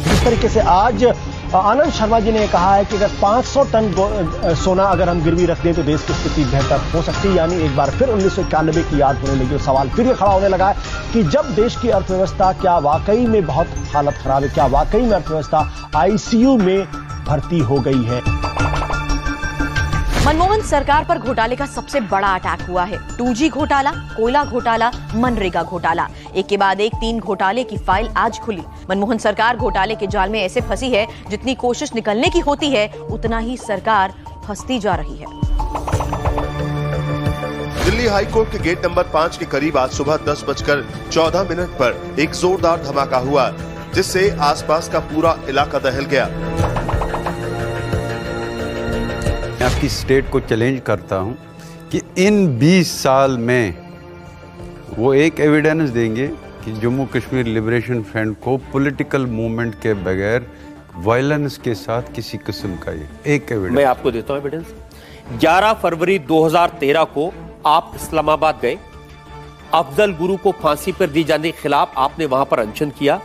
जिस तरीके से आज आनंद शर्मा जी ने कहा है कि अगर 500 टन सोना अगर हम गिरवी रख दें तो देश की स्थिति बेहतर हो सकती है, यानी एक बार फिर 1991 की याद होने लगी और सवाल फिर ये खड़ा होने लगा है कि जब देश की अर्थव्यवस्था क्या वाकई में बहुत हालत खराब है, क्या वाकई में अर्थव्यवस्था आईसीयू में भर्ती हो गई है। मनमोहन सरकार पर घोटाले का सबसे बड़ा अटैक हुआ है। 2G घोटाला, कोयला घोटाला, मनरेगा घोटाला, एक के बाद एक 3 घोटाले की फाइल आज खुली। मनमोहन सरकार घोटाले के जाल में ऐसे फंसी है, जितनी कोशिश निकलने की होती है उतना ही सरकार फंसती जा रही है। दिल्ली हाईकोर्ट के गेट नंबर 5 के करीब आज सुबह 10:14 पर एक जोरदार धमाका हुआ, जिससे आसपास का पूरा इलाका दहल गया। आपकी स्टेट को चैलेंज करता हूं कि इन 20 साल में वो एक एविडेंस देंगे कि जम्मू कश्मीर लिबरेशन फ्रंट को पॉलिटिकल मूवमेंट के बगैर वायलेंस के साथ किसी किस्म का एक एविडेंस मैं आपको देता हूं एविडेंस। 11 फरवरी 2013 को आप इस्लामाबाद गए, अफजल गुरु को फांसी पर दी जाने के खिलाफ आपने वहां पर अनशन किया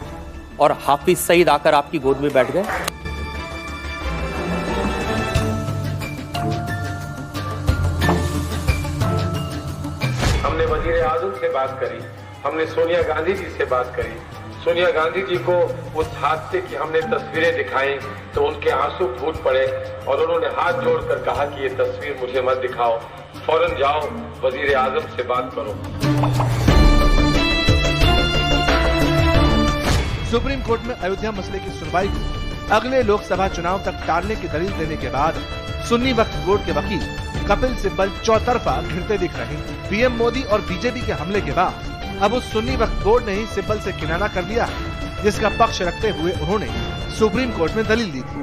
और हाफिज सईद आकर आपकी गोद में बैठ गए। हमने वजीर आजम से बात करी, हमने सोनिया गांधी जी से बात करी। सोनिया गांधी जी को उस हादसे की हमने तस्वीरें दिखाई तो उनके आंसू फूट पड़े और उन्होंने हाथ जोड़कर कहा कि ये तस्वीर मुझे मत दिखाओ, फौरन जाओ वजीर आजम से बात करो। सुप्रीम कोर्ट में अयोध्या मसले की सुनवाई को अगले लोकसभा चुनाव तक टालने की दलील देने के बाद सुन्नी वक्फ बोर्ड के वकील कपिल सिब्बल चौतरफा घिरते दिख रहे हैं। पीएम मोदी और बीजेपी के हमले के बाद अब उस सुन्नी वक्फ बोर्ड ने ही सिब्बल से किनारा कर दिया है, जिसका पक्ष रखते हुए उन्होंने सुप्रीम कोर्ट में दलील दी थी।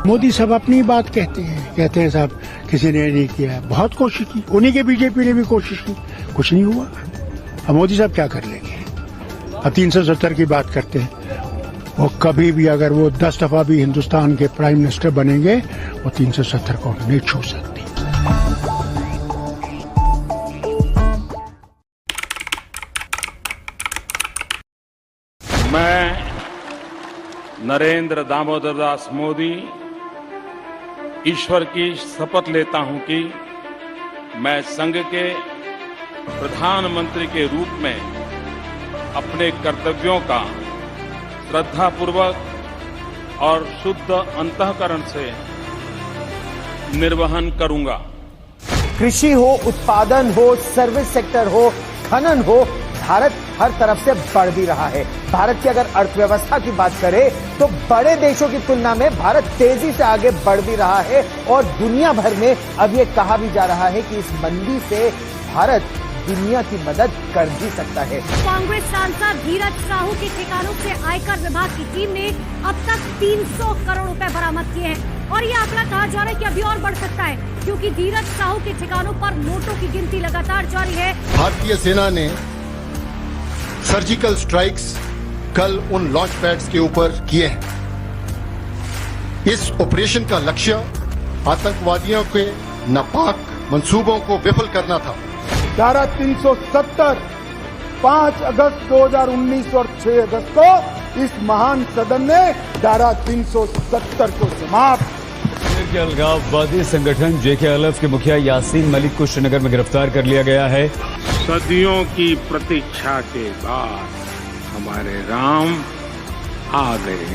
मोदी साहब अपनी बात कहते हैं साहब किसी ने नहीं किया, बहुत कोशिश की, उन्हीं के बीजेपी ने भी कोशिश की, कुछ नहीं हुआ। अब मोदी साहब क्या कर लेंगे? अब 370 की बात करते हैं, वो कभी भी अगर वो 10 दफा भी हिंदुस्तान के प्राइम मिनिस्टर बनेंगे वो 370 को नहीं छू सकती। मैं नरेंद्र दामोदर दास मोदी ईश्वर की शपथ लेता हूं कि मैं संघ के प्रधानमंत्री के रूप में अपने कर्तव्यों का श्रद्धापूर्वक और शुद्ध अंतःकरण से निर्वहन करूंगा। कृषि हो, उत्पादन हो, सर्विस सेक्टर हो, खनन हो, भारत हर तरफ से बढ़ भी रहा है। भारत की अगर अर्थव्यवस्था की बात करें तो बड़े देशों की तुलना में भारत तेजी से आगे बढ़ भी रहा है और दुनिया भर में अब ये कहा भी जा रहा है कि इस मंदी से भारत दुनिया की मदद कर भी सकता है। कांग्रेस सांसद धीरज साहू के ठिकानों से आयकर विभाग की टीम ने अब तक 300 करोड़ रुपए बरामद किए हैं और ये आंकड़ा कहा जा रहा है कि अभी और बढ़ सकता है, क्योंकि धीरज साहू के ठिकानों पर नोटों की गिनती लगातार जारी है। भारतीय सेना ने सर्जिकल स्ट्राइक्स कल उन लॉन्च पैड्स के ऊपर किए हैं। इस ऑपरेशन का लक्ष्य आतंकवादियों के नापाक मंसूबों को विफल करना था। धारा 370 5 अगस्त 2019 और 6 अगस्त को इस महान सदन ने धारा 370 को समाप्त। के अलगाववादी संगठन JKLF के मुखिया यासीन मलिक को श्रीनगर में गिरफ्तार कर लिया गया है। सदियों की प्रतीक्षा के बाद हमारे राम आ गए।